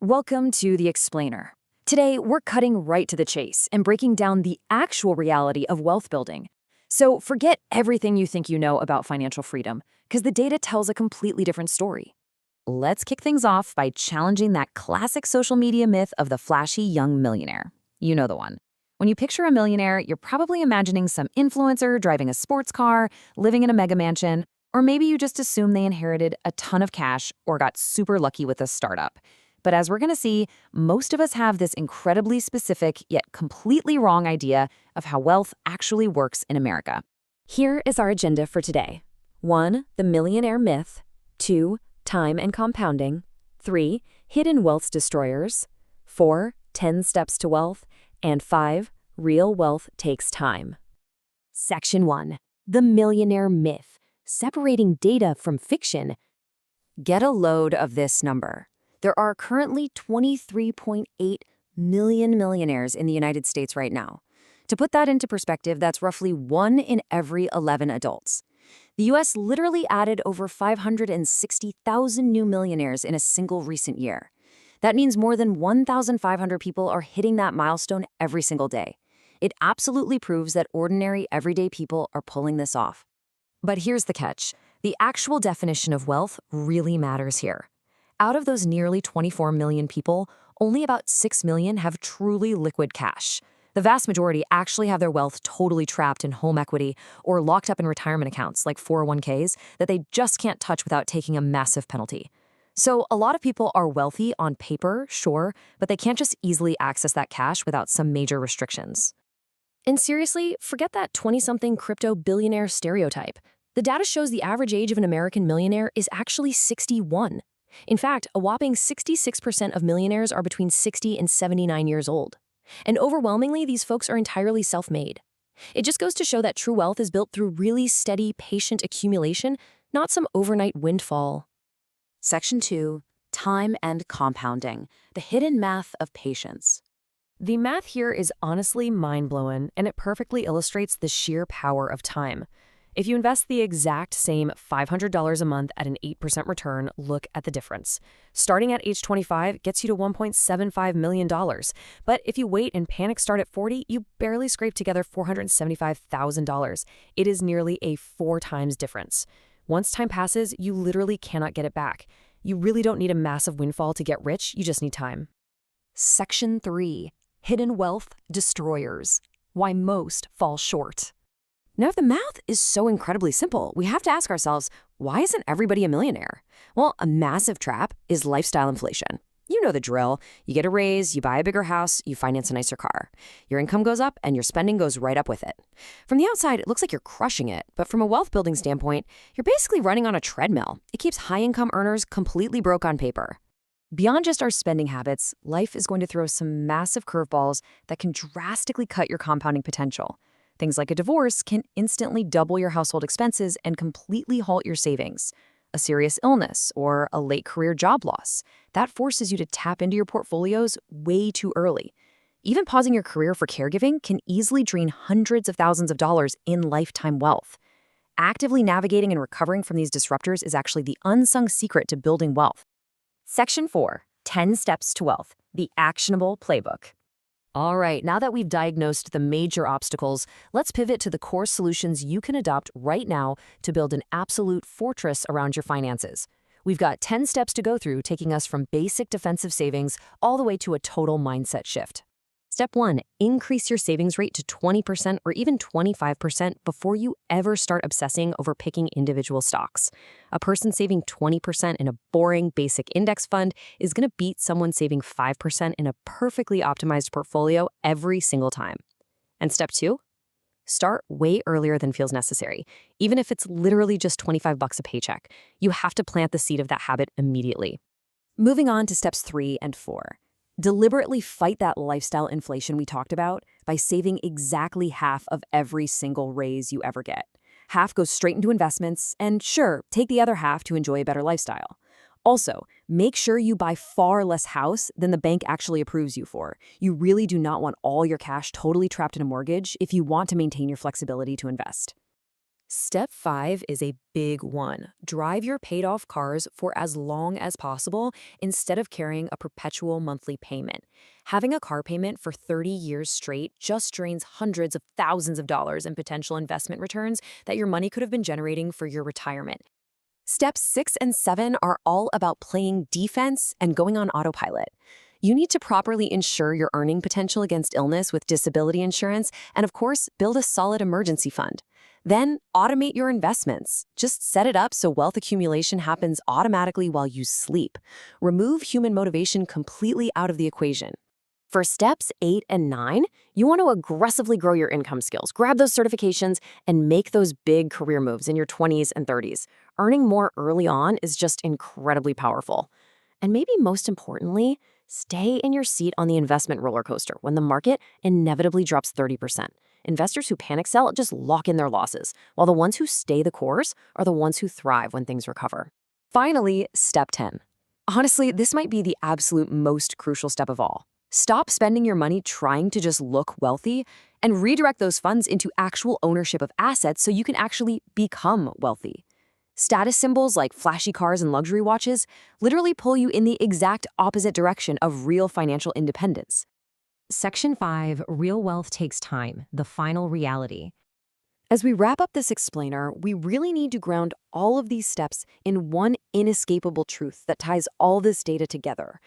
Welcome to The Explainer. Today, we're cutting right to the chase and breaking down the actual reality of wealth building. So forget everything you think you know about financial freedom, because the data tells a completely different story. Let's kick things off by challenging that classic social media myth of the flashy young millionaire. You know the one. When you picture a millionaire, you're probably imagining some influencer driving a sports car, living in a mega mansion, or maybe you just assume they inherited a ton of cash or got super lucky with a startup. But as we're going to see, most of us have this incredibly specific yet completely wrong idea of how wealth actually works in America. Here is our agenda for today. 1. The millionaire myth. 2. Time and compounding. 3. Hidden wealth destroyers. 4. 10 steps to wealth. And 5. Real wealth takes time. Section 1. The millionaire myth. Separating data from fiction. Get a load of this number. There are currently 23.8 million millionaires in the United States right now. To put that into perspective, that's roughly 1 in every 11 adults. The U.S. literally added over 560,000 new millionaires in a single recent year. That means more than 1,500 people are hitting that milestone every single day. It absolutely proves that ordinary, everyday people are pulling this off. But here's the catch. The actual definition of wealth really matters here. Out of those nearly 24 million people, only about 6 million have truly liquid cash. The vast majority actually have their wealth totally trapped in home equity or locked up in retirement accounts like 401ks that they just can't touch without taking a massive penalty. So a lot of people are wealthy on paper, sure, but they can't just easily access that cash without some major restrictions. And seriously, forget that 20-something crypto billionaire stereotype. The data shows the average age of an American millionaire is actually 61. In fact, a whopping 66% of millionaires are between 60 and 79 years old. And overwhelmingly, these folks are entirely self-made. It just goes to show that true wealth is built through really steady, patient accumulation, not some overnight windfall. Section 2. Time and compounding. The hidden math of patience. The math here is honestly mind-blowing, and it perfectly illustrates the sheer power of time. If you invest the exact same $500 a month at an 8% return, look at the difference. Starting at age 25 gets you to $1.75 million. But if you wait and panic start at 40, you barely scrape together $475,000. It is nearly a 4 times difference. Once time passes, you literally cannot get it back. You really don't need a massive windfall to get rich, you just need time. Section 3. Hidden wealth destroyers. Why most fall short. Now, if the math is so incredibly simple, we have to ask ourselves, why isn't everybody a millionaire? Well, a massive trap is lifestyle inflation. You know the drill. You get a raise, you buy a bigger house, you finance a nicer car. Your income goes up and your spending goes right up with it. From the outside, it looks like you're crushing it, but from a wealth building standpoint, you're basically running on a treadmill. It keeps high-income earners completely broke on paper. Beyond just our spending habits, life is going to throw some massive curveballs that can drastically cut your compounding potential. Things like a divorce can instantly double your household expenses and completely halt your savings. A serious illness or a late career job loss, that forces you to tap into your portfolios way too early. Even pausing your career for caregiving can easily drain hundreds of thousands of dollars in lifetime wealth. Actively navigating and recovering from these disruptors is actually the unsung secret to building wealth. Section 4. 10 Steps to Wealth. The Actionable Playbook. All right, now that we've diagnosed the major obstacles, let's pivot to the core solutions you can adopt right now to build an absolute fortress around your finances. We've got 10 steps to go through, taking us from basic defensive savings all the way to a total mindset shift. Step 1. Increase your savings rate to 20% or even 25% before you ever start obsessing over picking individual stocks. A person saving 20% in a boring basic index fund is going to beat someone saving 5% in a perfectly optimized portfolio every single time. And step 2. Start way earlier than feels necessary. Even if it's literally just $25 a paycheck, you have to plant the seed of that habit immediately. Moving on to steps 3 and 4. Deliberately fight that lifestyle inflation we talked about by saving exactly half of every single raise you ever get. Half goes straight into investments, and sure, take the other half to enjoy a better lifestyle. Also, make sure you buy far less house than the bank actually approves you for. You really do not want all your cash totally trapped in a mortgage if you want to maintain your flexibility to invest. Step 5 is a big one. Drive your paid-off cars for as long as possible instead of carrying a perpetual monthly payment. Having a car payment for 30 years straight just drains hundreds of thousands of dollars in potential investment returns that your money could have been generating for your retirement. Steps 6 and 7 are all about playing defense and going on autopilot. You need to properly insure your earning potential against illness with disability insurance and, of course, build a solid emergency fund. Then, automate your investments. Just set it up so wealth accumulation happens automatically while you sleep. Remove human motivation completely out of the equation. For steps 8 and 9, you want to aggressively grow your income skills, grab those certifications, and make those big career moves in your 20s and 30s. Earning more early on is just incredibly powerful. And maybe most importantly, stay in your seat on the investment roller coaster when the market inevitably drops 30%. Investors who panic sell just lock in their losses, while the ones who stay the course are the ones who thrive when things recover. Finally, step 10. Honestly, this might be the absolute most crucial step of all. Stop spending your money trying to just look wealthy and redirect those funds into actual ownership of assets so you can actually become wealthy. Status symbols like flashy cars and luxury watches literally pull you in the exact opposite direction of real financial independence. Section 5, Real Wealth Takes Time, the Final Reality. As we wrap up this explainer, we really need to ground all of these steps in one inescapable truth that ties all this data together.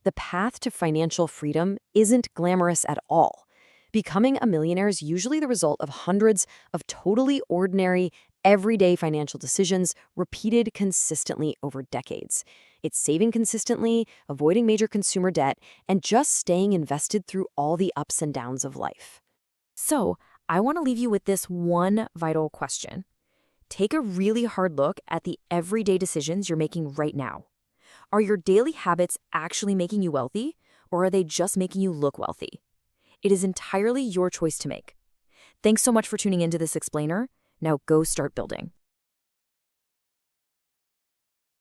The path to financial freedom isn't glamorous at all. Becoming a millionaire is usually the result of hundreds of totally ordinary, everyday financial decisions repeated consistently over decades. It's saving consistently, avoiding major consumer debt, and just staying invested through all the ups and downs of life. So, I want to leave you with this one vital question. Take a really hard look at the everyday decisions you're making right now. Are your daily habits actually making you wealthy, or are they just making you look wealthy? It is entirely your choice to make. Thanks so much for tuning into this explainer. Now go start building.